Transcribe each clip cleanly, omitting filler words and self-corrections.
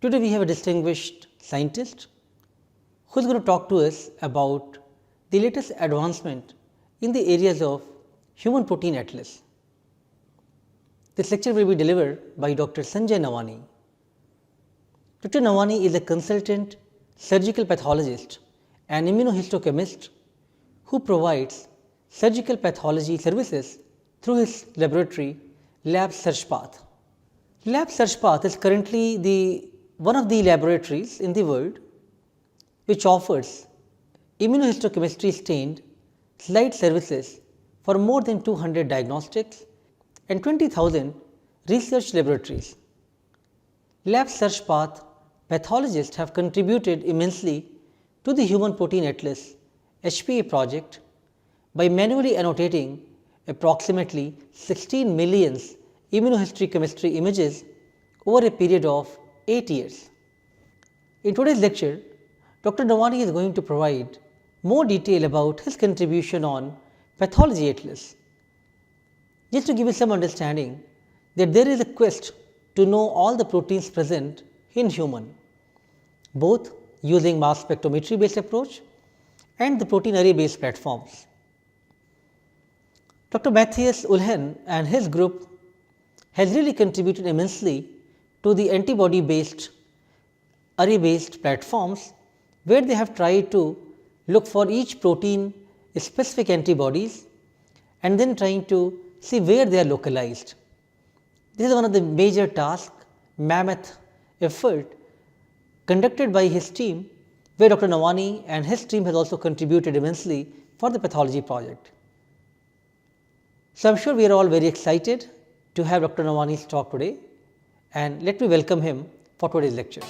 Today we have a distinguished scientist who is going to talk to us about the latest advancement in the areas of human protein atlas. This lecture will be delivered by Dr. Sanjay Nawani. Dr. Nawani is a consultant surgical pathologist and immunohistochemist who provides surgical pathology services through his laboratory Lab SearchPath. Lab SearchPath is currently one of the laboratories in the world which offers immunohistochemistry stained slide services for more than 200 diagnostics and 20,000 research laboratories. Lab SearchPath pathologists have contributed immensely to the Human Protein Atlas HPA project by manually annotating approximately 16 million immunohistochemistry images over a period of 8 years. In today's lecture, Dr. Nawani is going to provide more detail about his contribution on Pathology Atlas. Just to give you some understanding that there is a quest to know all the proteins present in human, both using mass spectrometry based approach and the protein array based platforms. Dr. Matthias Ullhen and his group has really contributed immensely to the antibody based array based platforms, where they have tried to look for each protein specific antibodies and then trying to see where they are localized. This is one of the major tasks, mammoth effort conducted by his team, where Dr. Nawani and his team has also contributed immensely for the pathology project. So, I am sure we are all very excited to have Dr. Nawani's talk today, and let me welcome him for today's lecture.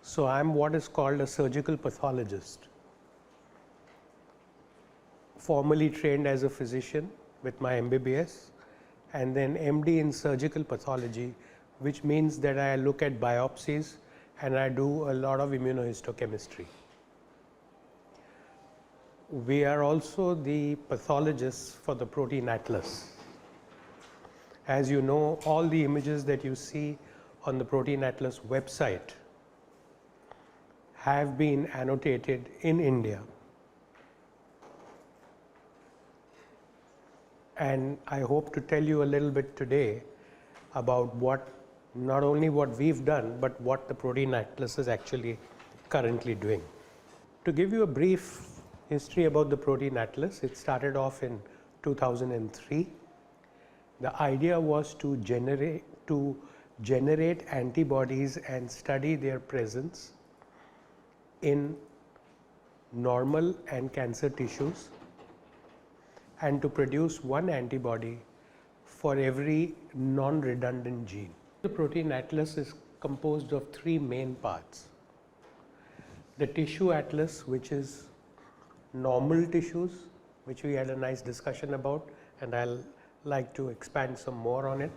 So, I am what is called a surgical pathologist, formally trained as a physician with my MBBS and then MD in surgical pathology, which means that I look at biopsies and I do a lot of immunohistochemistry. We are also the pathologists for the protein atlas. As you know, all the images that you see on the protein atlas website have been annotated in India, and I hope to tell you a little bit today about not only what we've done, but what the protein atlas is actually currently doing. To give you a brief history about the protein atlas, it started off in 2003. The idea was to generate antibodies and study their presence in normal and cancer tissues, and to produce one antibody for every non-redundant gene. The protein atlas is composed of three main parts. The tissue atlas, which is normal tissues, which we had a nice discussion about, and I'll like to expand some more on it.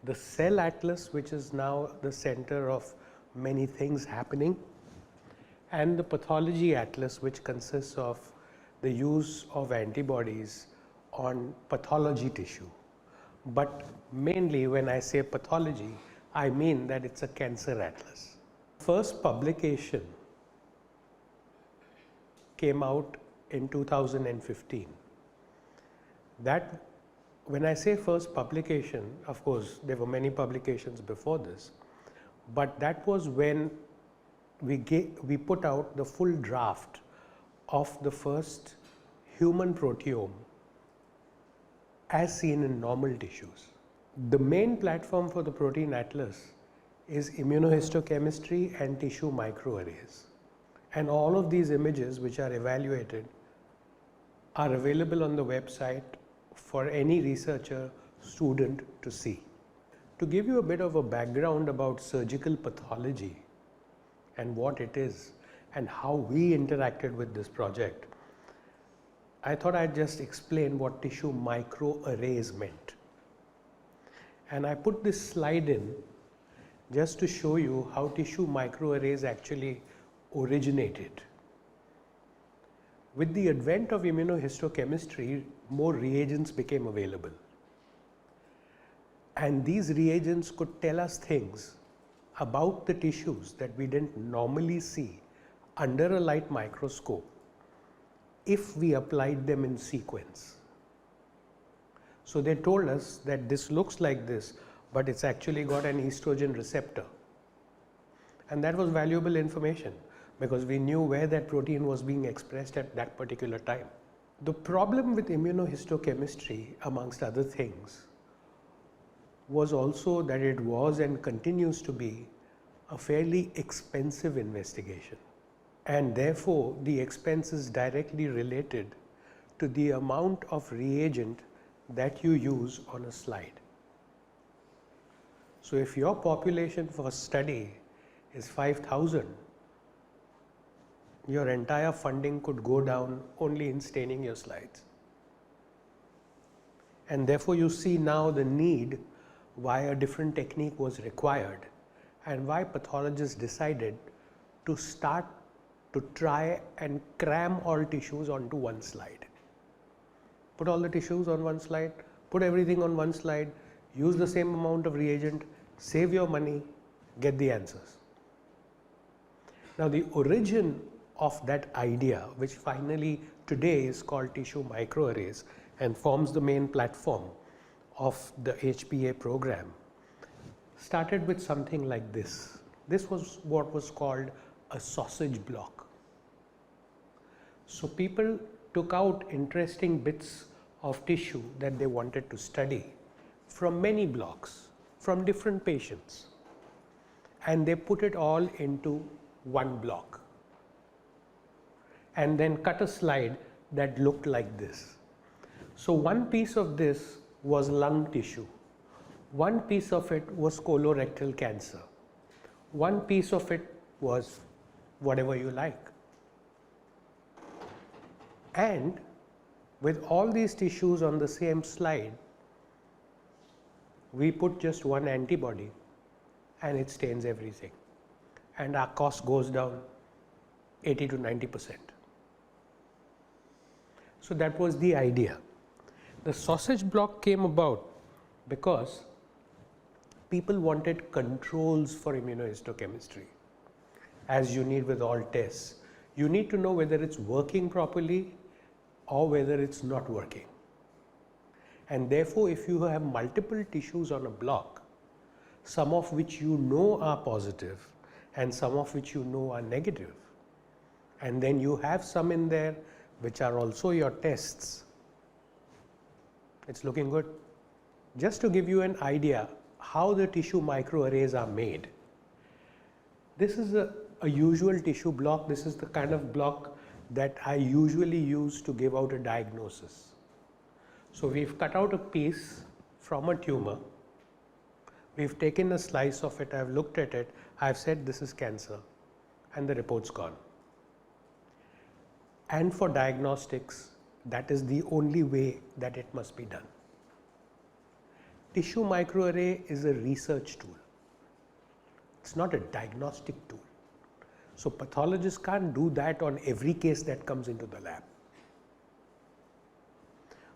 The cell atlas, which is now the center of many things happening, and the pathology atlas, which consists of the use of antibodies on pathology tissue. But mainly when I say pathology, I mean that it's a cancer atlas. First publication came out in 2015. That, when I say first publication, of course there were many publications before this, but that was when we put out the full draft of the first human proteome as seen in normal tissues. The main platform for the protein atlas is immunohistochemistry and tissue microarrays, and all of these images which are evaluated are available on the website for any researcher, student to see. To give you a bit of a background about surgical pathology and what it is and how we interacted with this project, I thought I'd just explain what tissue microarrays meant. And I put this slide in just to show you how tissue microarrays actually originated. With the advent of immunohistochemistry, more reagents became available. And these reagents could tell us things about the tissues that we didn't normally see under a light microscope if we applied them in sequence. So they told us that this looks like this, but it's actually got an estrogen receptor. And that was valuable information because we knew where that protein was being expressed at that particular time. The problem with immunohistochemistry, amongst other things, was also that it was and continues to be a fairly expensive investigation. And therefore, the expense is directly related to the amount of reagent that you use on a slide. So if your population for study is 5,000, your entire funding could go down only in staining your slides. And therefore you see now the need why a different technique was required and why pathologists decided to start to try and cram all tissues onto one slide. Put all the tissues on one slide, put everything on one slide, use the same amount of reagent, save your money, get the answers. Now the origin of that idea, which finally today is called tissue microarrays and forms the main platform of the HPA program, started with something like this. This was what was called a sausage block. So people took out interesting bits of tissue that they wanted to study from many blocks, from different patients, and they put it all into one block and then cut a slide that looked like this. So one piece of this was lung tissue, one piece of it was colorectal cancer, one piece of it was whatever you like. And with all these tissues on the same slide, we put just one antibody and it stains everything. And our cost goes down 80 to 90%. So that was the idea. The sausage block came about because people wanted controls for immunohistochemistry, as you need with all tests. You need to know whether it's working properly or whether it's not working. And therefore, if you have multiple tissues on a block, some of which you know are positive and some of which you know are negative, and then you have some in there which are also your tests, it's looking good. Just to give you an idea how the tissue microarrays are made, this is a usual tissue block. This is the kind of block that I usually use to give out a diagnosis. So we've cut out a piece from a tumor, we've taken a slice of it, I've looked at it, I've said this is cancer, and the report's gone. And for diagnostics, that is the only way that it must be done. Tissue microarray is a research tool. It's not a diagnostic tool. So pathologists can't do that on every case that comes into the lab.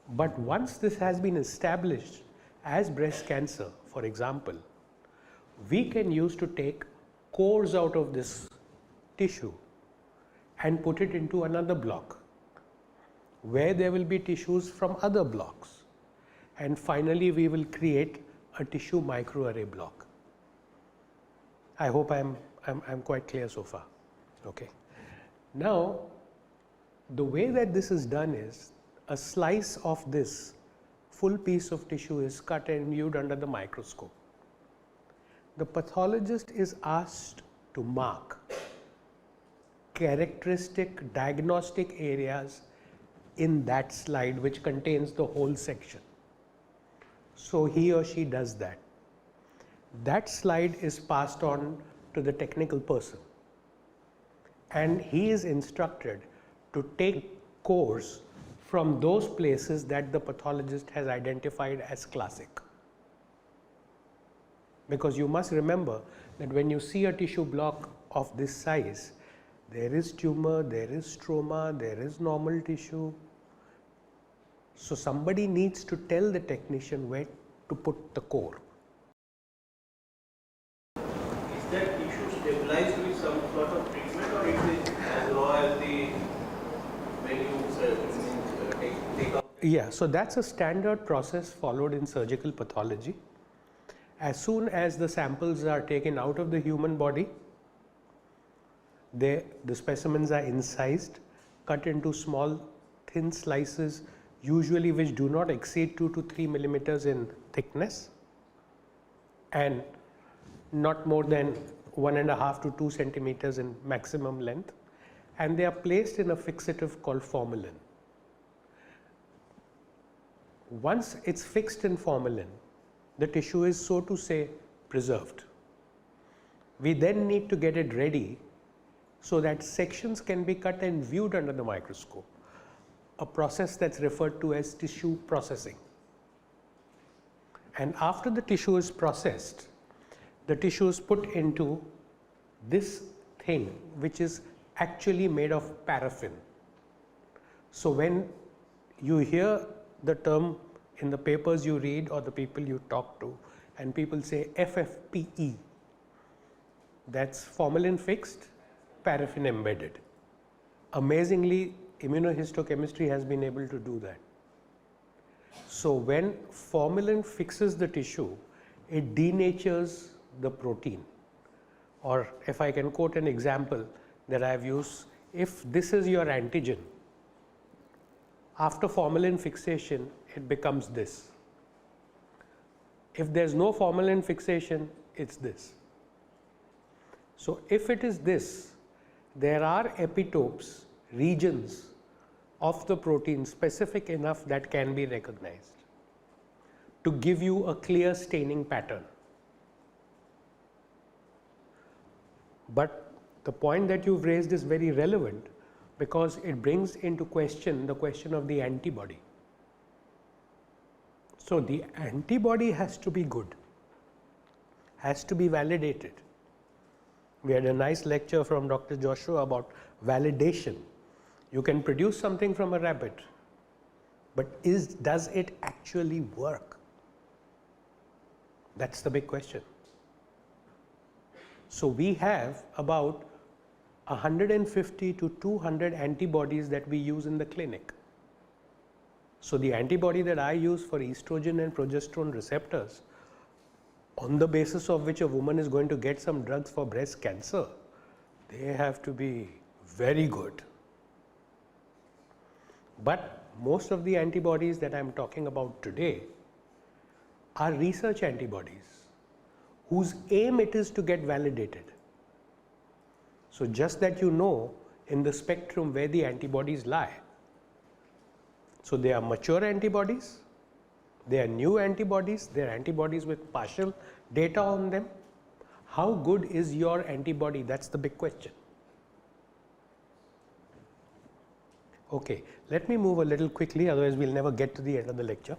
But once this has been established as breast cancer, for example, we can use to take cores out of this tissue and put it into another block where there will be tissues from other blocks. And finally, we will create a tissue microarray block. I hope I'm quite clear so far. Okay. Now, the way that this is done is a slice of this full piece of tissue is cut and viewed under the microscope. The pathologist is asked to mark characteristic diagnostic areas in that slide which contains the whole section. So he or she does that. That slide is passed on to the technical person, and he is instructed to take cores from those places that the pathologist has identified as classic. Because you must remember that when you see a tissue block of this size, there is tumor, there is stroma, there is normal tissue. So somebody needs to tell the technician where to put the core. Is that tissue stabilized with some sort of treatment, or it is as raw as the when you take out? Yeah, so that's a standard process followed in surgical pathology. As soon as the samples are taken out of the human body, the specimens are incised, cut into small thin slices, usually which do not exceed 2 to 3 millimeters in thickness and not more than 1.5 to 2 centimeters in maximum length, and they are placed in a fixative called formalin. Once it's fixed in formalin, the tissue is, so to say, preserved. We then need to get it ready so that sections can be cut and viewed under the microscope, a process that's referred to as tissue processing. And after the tissue is processed, the tissue is put into this thing, which is actually made of paraffin. So when you hear the term in the papers you read or the people you talk to, and people say FFPE, that's formalin fixed, paraffin embedded. Amazingly, immunohistochemistry has been able to do that. So when formalin fixes the tissue, it denatures the protein. Or if I can quote an example that I have used, if this is your antigen, after formalin fixation, it becomes this. If there's no formalin fixation, it's this. So if it is this, there are epitopes, regions of the protein specific enough that can be recognized to give you a clear staining pattern. But the point that you've raised is very relevant because it brings into question the question of the antibody. So the antibody has to be good, has to be validated. We had a nice lecture from Dr. Joshua about validation. You can produce something from a rabbit, but does it actually work? That's the big question. So we have about 150 to 200 antibodies that we use in the clinic. So the antibody that I use for estrogen and progesterone receptors, on the basis of which a woman is going to get some drugs for breast cancer, they have to be very good. But most of the antibodies that I'm talking about today are research antibodies whose aim it is to get validated. So just that you know in the spectrum where the antibodies lie. So they are mature antibodies, they are new antibodies, they are antibodies with partial data on them. How good is your antibody? That's the big question. Okay, let me move a little quickly, otherwise we'll never get to the end of the lecture.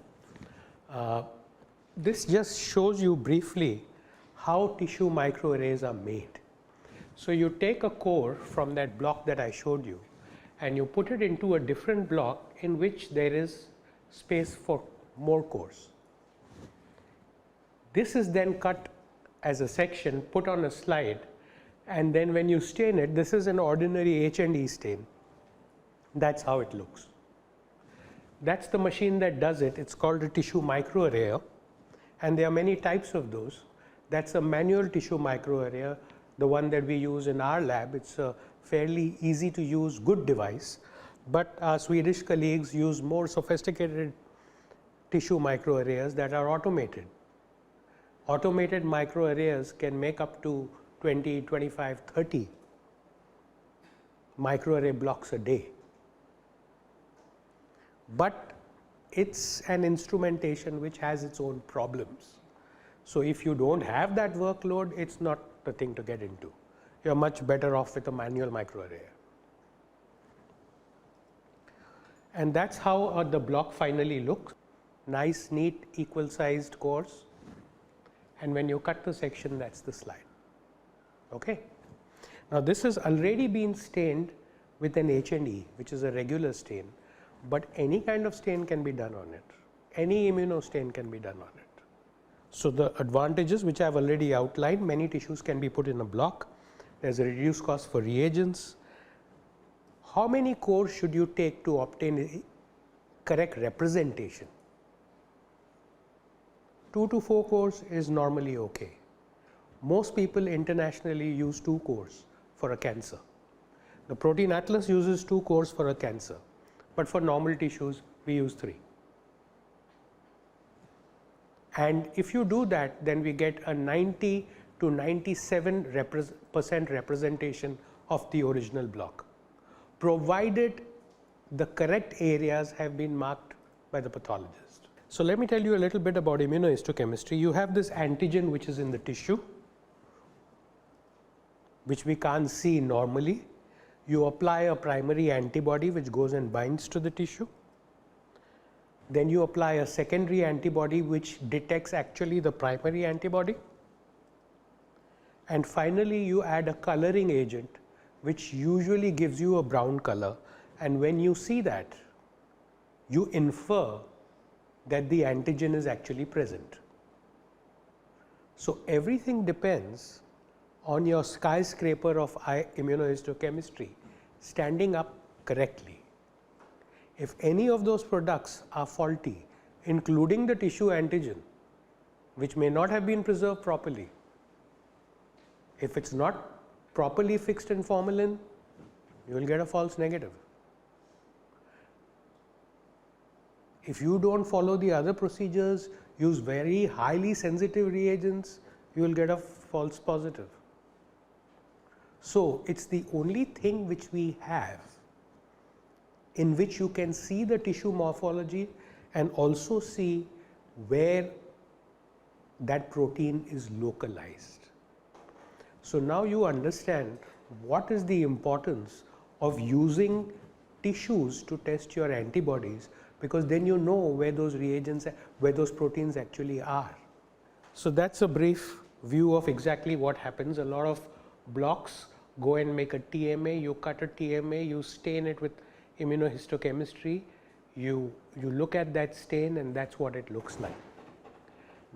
This just shows you briefly how tissue microarrays are made. So you take a core from that block that I showed you and you put it into a different block in which there is space for more cores. This is then cut as a section, put on a slide, and then when you stain it, this is an ordinary H&E stain. That's how it looks. That's the machine that does it. It's called a tissue microarrayer, and there are many types of those. That's a manual tissue microarrayer, the one that we use in our lab. It's a fairly easy to use, good device, but our Swedish colleagues use more sophisticated tissue microarrayers that are automated. Automated microarrayers can make up to 20, 25, 30 microarray blocks a day. But it's an instrumentation which has its own problems. So if you don't have that workload, it's not the thing to get into. You're much better off with a manual microarray. And that's how the block finally looks. Nice, neat, equal sized cores. And when you cut the section, that's the slide. Okay. Now, this has already been stained with an H&E, which is a regular stain, but any kind of stain can be done on it. Any immunostain can be done on it. So, the advantages which I have already outlined, many tissues can be put in a block. There is a reduced cost for reagents. How many cores should you take to obtain a correct representation? 2 to 4 cores is normally okay. Most people internationally use 2 cores for a cancer. The protein atlas uses 2 cores for a cancer, but for normal tissues we use 3. And if you do that, then we get a 90 to 97% representation of the original block, provided the correct areas have been marked by the pathologist. So, let me tell you a little bit about immunohistochemistry. You have this antigen which is in the tissue, which we can't see normally. You apply a primary antibody which goes and binds to the tissue. Then you apply a secondary antibody which detects actually the primary antibody. And finally, you add a coloring agent which usually gives you a brown color, and when you see that, you infer that the antigen is actually present. So, everything depends on your skyscraper of immunohistochemistry standing up correctly. If any of those products are faulty, including the tissue antigen, which may not have been preserved properly, if it's not properly fixed in formalin, you will get a false negative. If you don't follow the other procedures, use very highly sensitive reagents, you will get a false positive. So, it's the only thing which we have in which you can see the tissue morphology and also see where that protein is localized. So, now you understand what is the importance of using tissues to test your antibodies, because then you know where those reagents, where those proteins actually are. So, that's a brief view of exactly what happens. A lot of blocks go and make a TMA, you cut a TMA, you stain it with immunohistochemistry, you look at that stain, and that's what it looks like.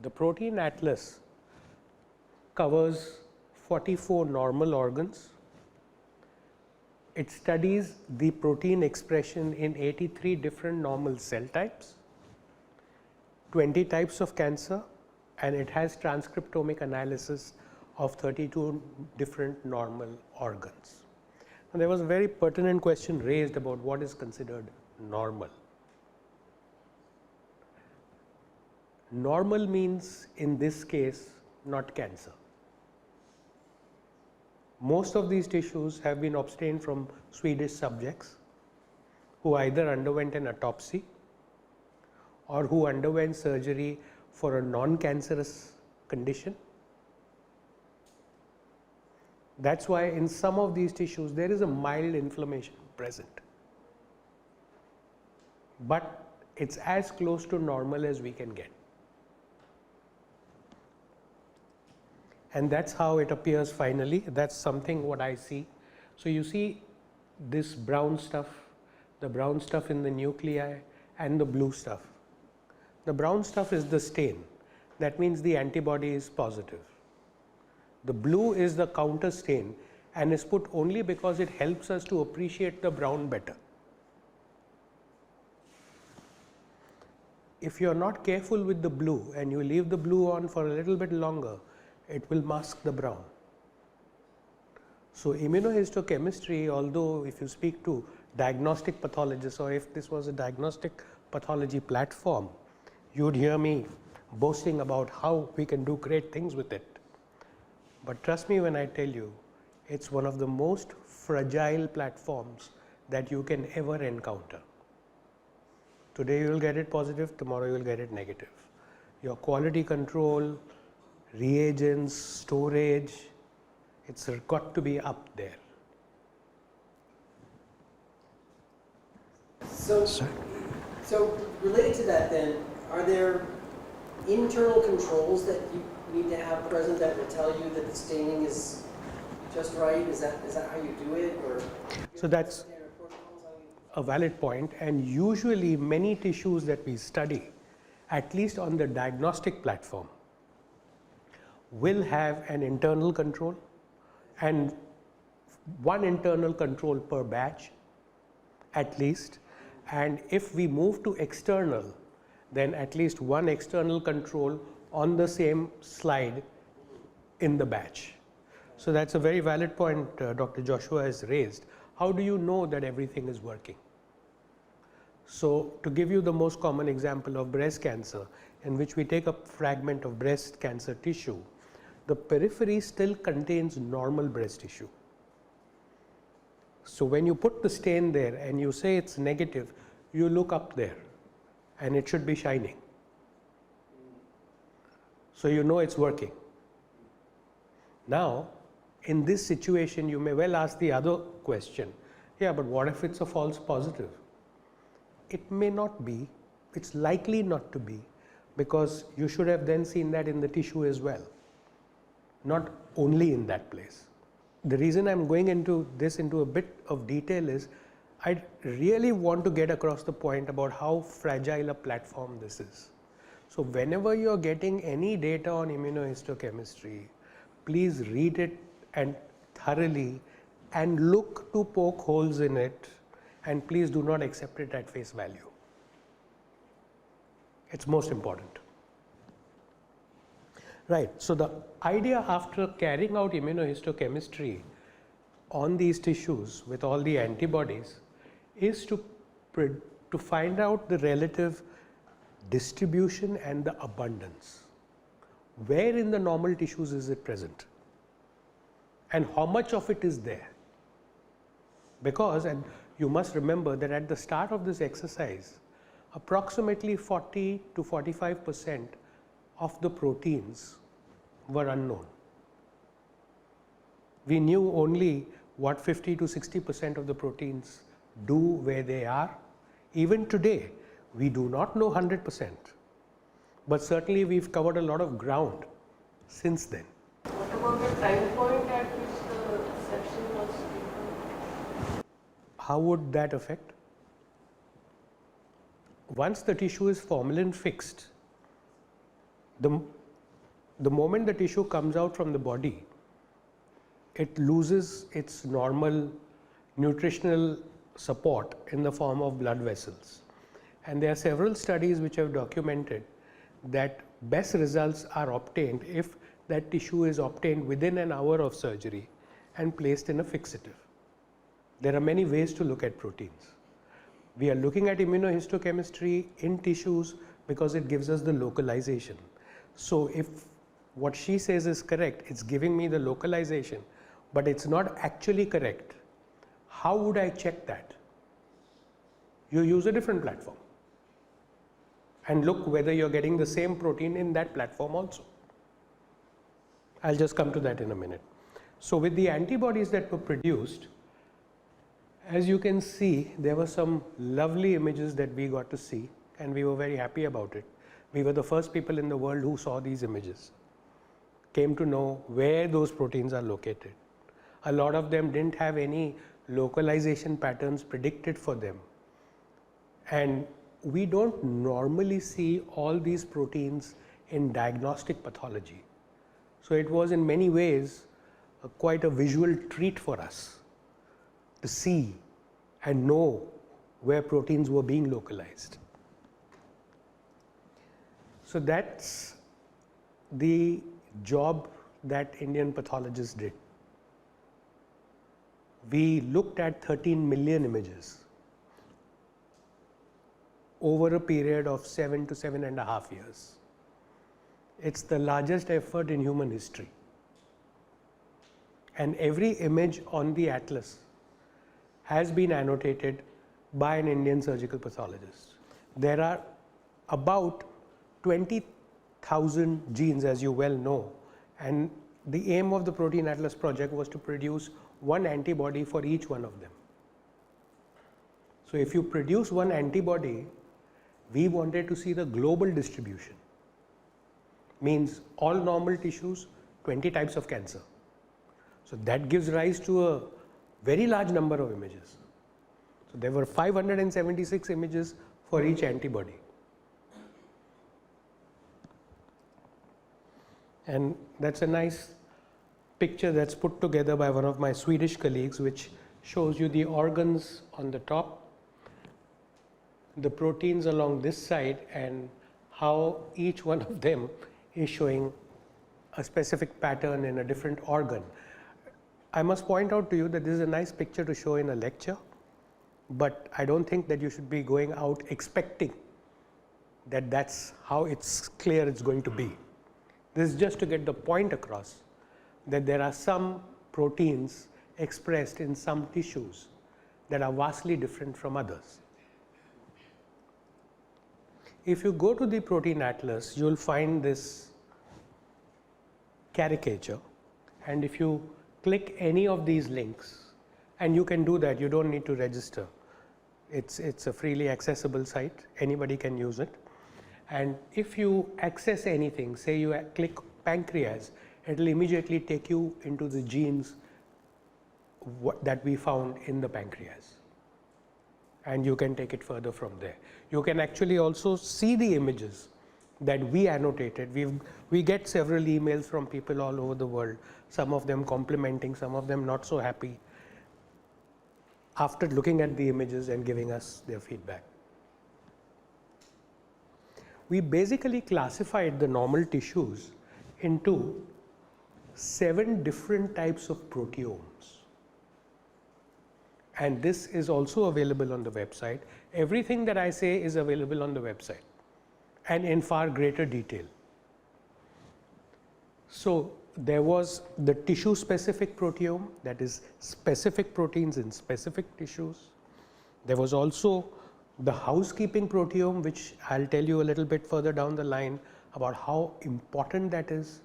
The protein atlas covers 44 normal organs. It studies the protein expression in 83 different normal cell types, 20 types of cancer, and it has transcriptomic analysis of 32 different normal organs. And there was a very pertinent question raised about what is considered normal. Normal means, in this case, not cancer. Most of these tissues have been obtained from Swedish subjects who either underwent an autopsy or who underwent surgery for a non-cancerous condition. That's why in some of these tissues there is a mild inflammation present, but it's as close to normal as we can get. And that's how it appears finally. That's something what I see. So, you see this brown stuff, the brown stuff in the nuclei and the blue stuff. The brown stuff is the stain. That means the antibody is positive. The blue is the counter stain and is put only because it helps us to appreciate the brown better. If you are not careful with the blue and you leave the blue on for a little bit longer, it will mask the brown. So, immunohistochemistry, although if you speak to diagnostic pathologists, or if this was a diagnostic pathology platform, you would hear me boasting about how we can do great things with it. But trust me when I tell you, it's one of the most fragile platforms that you can ever encounter. Today you will get it positive, tomorrow you will get it negative. Your quality control, reagents, storage, it's got to be up there. So related to that then, are there internal controls that you need to have present that will tell you that the staining is just right? Is that how you do it, or? So that's a valid point, and usually many tissues that we study, at least on the diagnostic platform, will have an internal control and one internal control per batch at least, and if we move to external, then at least one external control on the same slide in the batch. So that's a very valid point Dr. Joshua has raised. How do you know that everything is working? So to give you the most common example of breast cancer, in which we take a fragment of breast cancer tissue, the periphery still contains normal breast tissue. So when you put the stain there and you say it's negative, you look up there and it should be shining. So you know it's working. Now, in this situation, you may well ask the other question, yeah, but what if it's a false positive? It may not be, it's likely not to be, because you should have then seen that in the tissue as well, not only in that place. The reason I'm going into this into a bit of detail is I really want to get across the point about how fragile a platform this is. So whenever you're getting any data on immunohistochemistry, please read it and thoroughly and look to poke holes in it, and please do not accept it at face value. It's most important. Right, so the idea after carrying out immunohistochemistry on these tissues with all the antibodies is to find out the relative distribution and the abundance. Where in the normal tissues is it present? And how much of it is there? Because, and you must remember that at the start of this exercise, approximately 40 to 45% of the proteins were unknown. We knew only what 50 to 60% of the proteins do, where they are. Even today, we do not know 100%, but certainly we've covered a lot of ground since then. What about the time point at which the section was taken? How would that affect? Once the tissue is formalin fixed, the moment the tissue comes out from the body, it loses its normal nutritional support in the form of blood vessels. And there are several studies which have documented that best results are obtained if that tissue is obtained within an hour of surgery and placed in a fixative. There are many ways to look at proteins. We are looking at immunohistochemistry in tissues because it gives us the localization. So if what she says is correct, it's giving me the localization, but it's not actually correct. How would I check that? You use a different platform and look whether you're getting the same protein in that platform also. I'll just come to that in a minute. So with the antibodies that were produced, as you can see, there were some lovely images that we got to see, and we were very happy about it. We were the first people in the world who saw these images, came to know where those proteins are located. A lot of them didn't have any localization patterns predicted for them. And we don't normally see all these proteins in diagnostic pathology. So it was in many ways quite a visual treat for us to see and know where proteins were being localized. So that's the job that Indian pathologists did. We looked at 13 million images over a period of 7 to 7.5 years. It's the largest effort in human history. And every image on the atlas has been annotated by an Indian surgical pathologist. There are about 20,000 genes, as you well know, and the aim of the Protein Atlas project was to produce one antibody for each one of them. So if you produce one antibody, we wanted to see the global distribution. Means all normal tissues, 20 types of cancer. So that gives rise to a very large number of images. So there were 576 images for each antibody. And that's a nice picture that's put together by one of my Swedish colleagues, which shows you the organs on the top, the proteins along this side, and how each one of them is showing a specific pattern in a different organ. I must point out to you that this is a nice picture to show in a lecture, but I don't think that you should be going out expecting that that's how it's clear it's going to be. This is just to get the point across that there are some proteins expressed in some tissues that are vastly different from others. If you go to the protein atlas, you will find this caricature, and if you click any of these links, and you can do that, you don't need to register. It's a freely accessible site, anybody can use it. And if you access anything, say you click pancreas, it will immediately take you into the genes that we found in the pancreas. And you can take it further from there. You can actually also see the images that we annotated. We get several emails from people all over the world, some of them complimenting, some of them not so happy, after looking at the images and giving us their feedback. We basically classified the normal tissues into 7 different types of proteomes. And this is also available on the website. Everything that I say is available on the website, and in far greater detail. So there was the tissue specific proteome, that is specific proteins in specific tissues. There was also the housekeeping proteome, which I'll tell you a little bit further down the line about how important that is.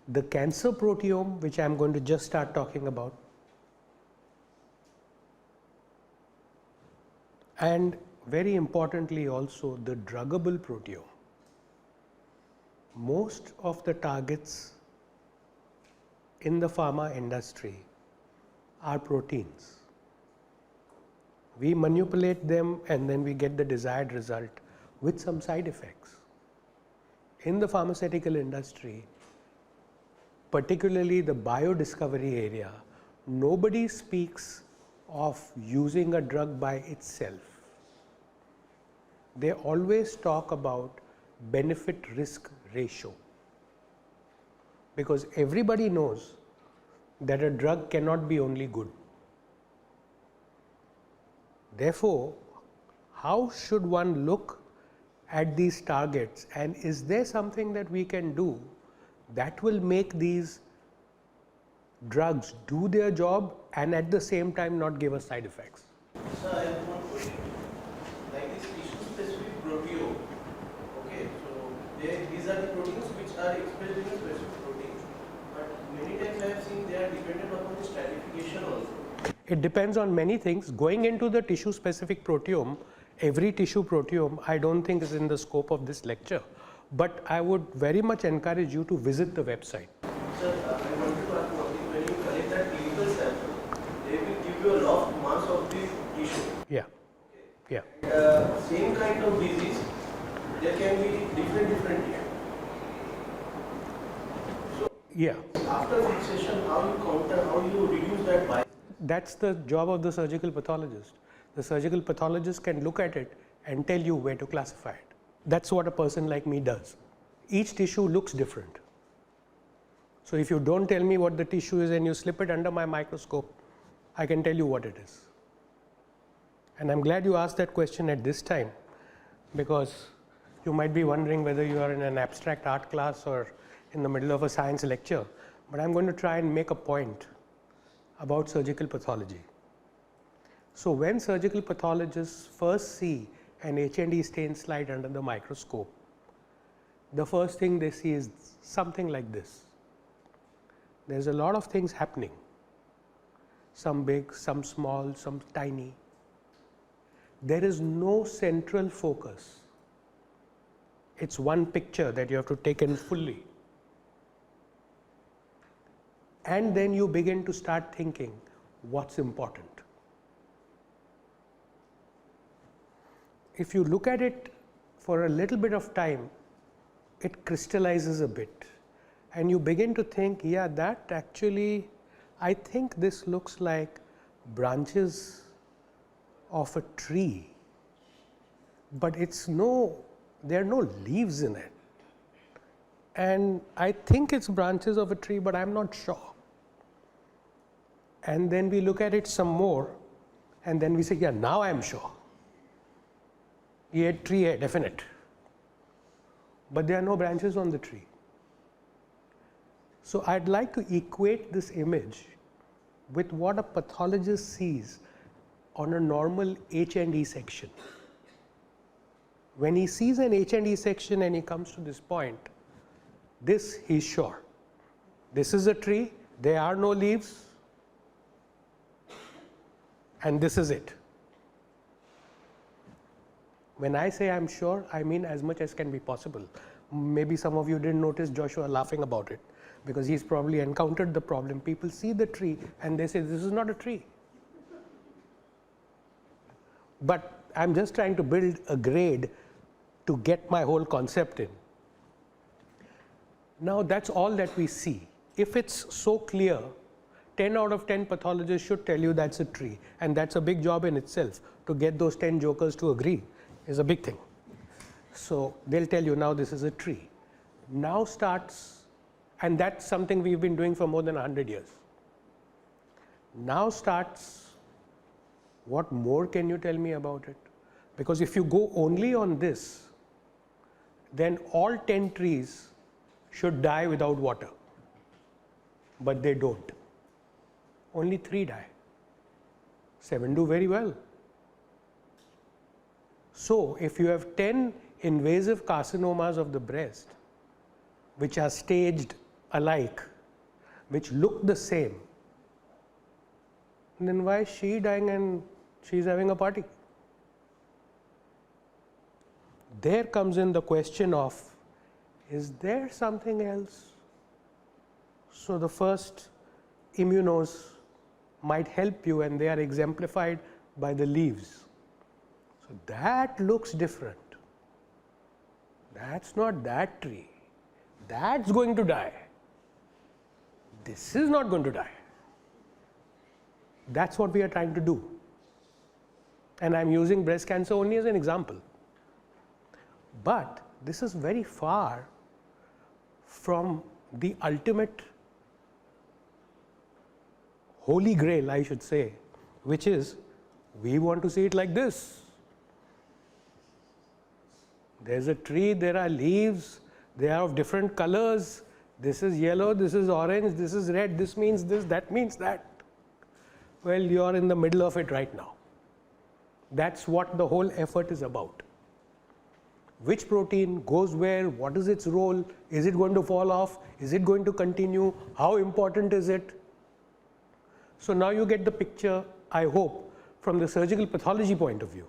The cancer proteome, which I'm going to just start talking about. And very importantly also the druggable proteome. Most of the targets in the pharma industry are proteins. We manipulate them and then we get the desired result with some side effects. In the pharmaceutical industry, particularly the biodiscovery area, nobody speaks of using a drug by itself. They always talk about benefit-risk ratio, because everybody knows that a drug cannot be only good. Therefore, how should one look at these targets, and is there something that we can do that will make these drugs do their job and at the same time not give us side effects? Sir, I have one question. Like this tissue-specific proteome, okay, so these are the proteins which are expressed in a specific protein, but many times I have seen they are dependent upon the stratification also. It depends on many things. Going into the tissue-specific proteome, every tissue proteome, I don't think is in the scope of this lecture, but I would very much encourage you to visit the website. Sir, I wanted to ask one thing. When you collect that clinical sample, they will give you a log mass of the tissue. Yeah, yeah. Same kind of disease, there can be different tissue. So, Yeah. after fixation, how you counter, how you reduce that bias? That's the job of the surgical pathologist. The surgical pathologist can look at it and tell you where to classify it. That's what a person like me does. Each tissue looks different. So if you don't tell me what the tissue is and you slip it under my microscope, I can tell you what it is. And I'm glad you asked that question at this time, because you might be wondering whether you are in an abstract art class or in the middle of a science lecture. But I'm going to try and make a point about surgical pathology. So when surgical pathologists first see an H&E stain slide under the microscope, the first thing they see is something like this. There's a lot of things happening, some big, some small, some tiny. There is no central focus. It's one picture that you have to take in fully. and then you begin to start thinking what's important. If you look at it for a little bit of time, it crystallizes a bit, and you begin to think, yeah, that actually, I think this looks like branches of a tree, but there are no leaves in it. And I think it's branches of a tree, but I'm not sure. And then we look at it some more, and then we say, yeah, now I'm sure. Yeah, tree hai, definite. But there are no branches on the tree. So I'd like to equate this image with what a pathologist sees on a normal H&E section. When he sees an H&E section and he comes to this point, this he's sure. This is a tree, there are no leaves, and this is it. When I say I'm sure, I mean as much as can be possible. Maybe some of you didn't notice Joshua laughing about it, because he's probably encountered the problem. People see the tree and they say, this is not a tree. But I'm just trying to build a grade to get my whole concept in. Now that's all that we see. If it's so clear, 10 out of 10 pathologists should tell you that's a tree, and that's a big job in itself. To get those 10 jokers to agree is a big thing. So they'll tell you, now this is a tree. Now starts, and that's something we've been doing for more than 100 years. Now starts, what more can you tell me about it? Because if you go only on this, then all 10 trees should die without water. But they don't. Only 3 die. 7 do very well. So if you have 10 invasive carcinomas of the breast, which are staged alike, which look the same, then why is she dying and she's having a party? There comes in the question of, is there something else? So the first immunos might help you, and they are exemplified by the leaves. So that looks different. That's not that tree. That's going to die. This is not going to die. That's what we are trying to do. And I'm using breast cancer only as an example. But this is very far from the ultimate holy grail, I should say, which is we want to see it like this. There's a tree, there are leaves, they are of different colors. This is yellow, this is orange, this is red, this means this, that means that. Well, you're in the middle of it right now. That's what the whole effort is about. Which protein goes where, what is its role, is it going to fall off, is it going to continue, how important is it? So now you get the picture, I hope, from the surgical pathology point of view.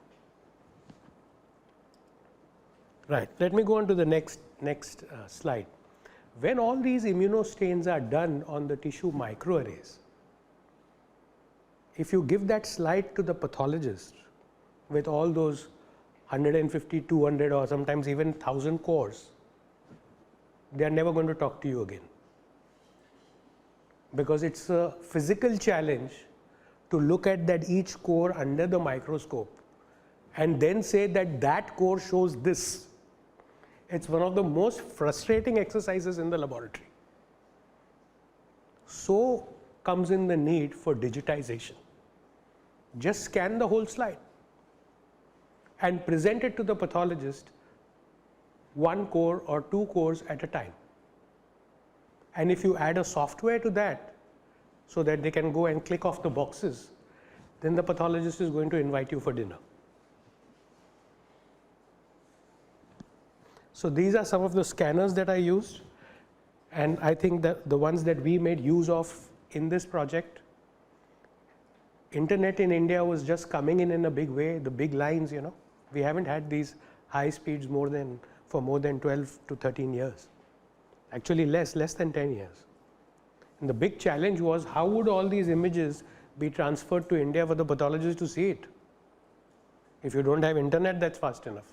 Right, let me go on to the next slide. When all these immunostains are done on the tissue microarrays, if you give that slide to the pathologist with all those 150, 200 or sometimes even 1000 cores, they are never going to talk to you again. Because it's a physical challenge to look at that each core under the microscope and then say that that core shows this. It's one of the most frustrating exercises in the laboratory. So comes in the need for digitization. Just scan the whole slide and present it to the pathologist 1 core or 2 cores at a time. And if you add a software to that so that they can go and click off the boxes, then the pathologist is going to invite you for dinner. So these are some of the scanners that I used, and I think that the ones that we made use of in this project. Internet in India was just coming in a big way, the big lines, you know. We haven't had these high speeds for more than 12 to 13 years. Actually less than 10 years. And the big challenge was, how would all these images be transferred to India for the pathologist to see it? If you don't have internet, that's fast enough.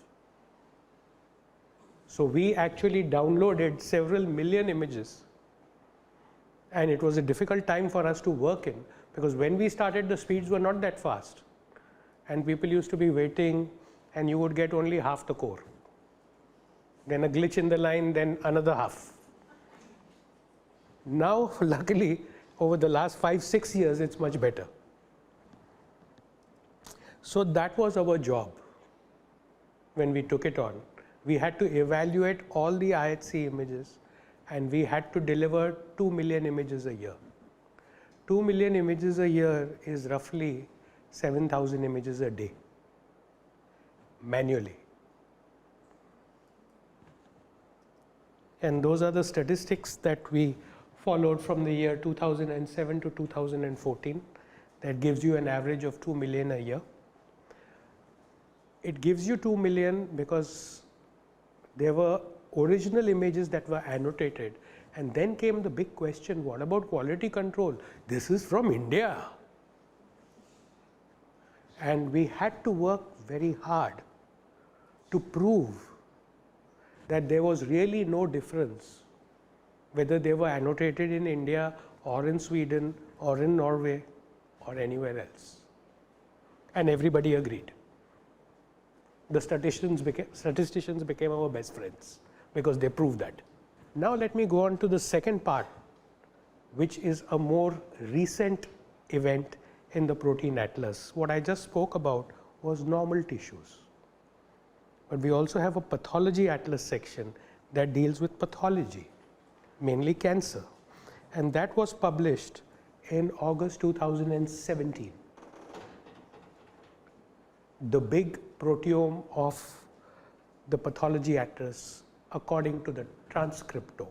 So we actually downloaded several million images, and it was a difficult time for us to work in, because when we started, the speeds were not that fast, and people used to be waiting, and you would get only half the core. Then a glitch in the line, then another half. Now, luckily, over the last 5-6 years, it's much better. So that was our job when we took it on. We had to evaluate all the IHC images, and we had to deliver 2 million images a year. 2 million images a year is roughly 7,000 images a day, manually. And those are the statistics that we followed from the year 2007 to 2014. That gives you an average of 2 million a year. It gives you 2 million because there were original images that were annotated, and then came the big question, what about quality control? This is from India. And we had to work very hard to prove that there was really no difference whether they were annotated in India or in Sweden or in Norway or anywhere else. And everybody agreed. The statisticians became our best friends because they proved that. Now let me go on to the second part, which is a more recent event in the protein atlas. What I just spoke about was normal tissues. But we also have a pathology atlas section that deals with pathology, mainly cancer. And that was published in August 2017. The big proteome of the pathology atlas according to the transcriptome.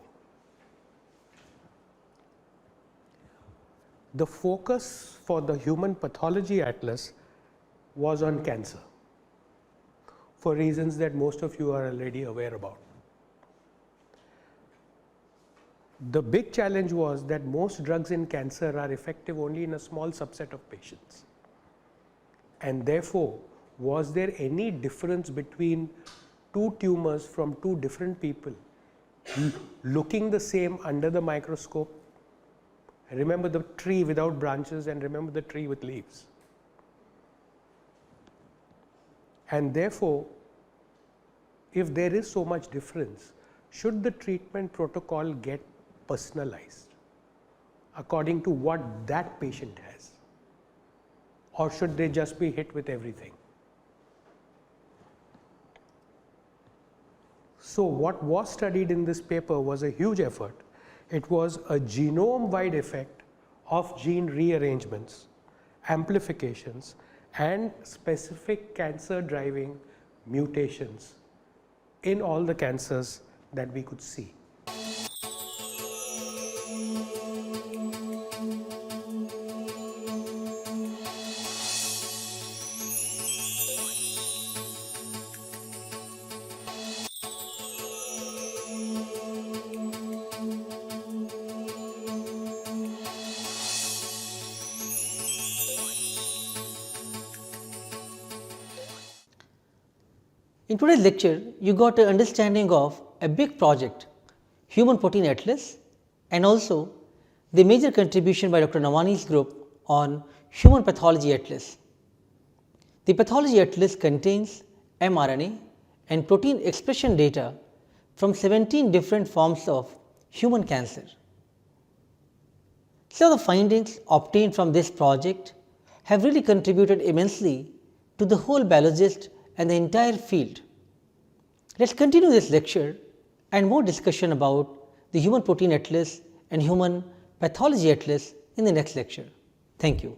The focus for the human pathology atlas was on cancer, for reasons that most of you are already aware about. The big challenge was that most drugs in cancer are effective only in a small subset of patients. And therefore, was there any difference between two tumors from two different people looking the same under the microscope? Remember the tree without branches and remember the tree with leaves. And therefore, if there is so much difference, should the treatment protocol get personalized according to what that patient has? Or should they just be hit with everything? So what was studied in this paper was a huge effort. It was a genome-wide effect of gene rearrangements, amplifications, and specific cancer-driving mutations in all the cancers that we could see. In today's lecture, you got an understanding of a big project, Human Protein Atlas, and also the major contribution by Dr. Nawani's group on Human Pathology Atlas. The Pathology Atlas contains mRNA and protein expression data from 17 different forms of human cancer. So, the findings obtained from this project have really contributed immensely to the whole biologist and the entire field. Let us continue this lecture and more discussion about the Human Protein Atlas and Human Pathology Atlas in the next lecture. Thank you.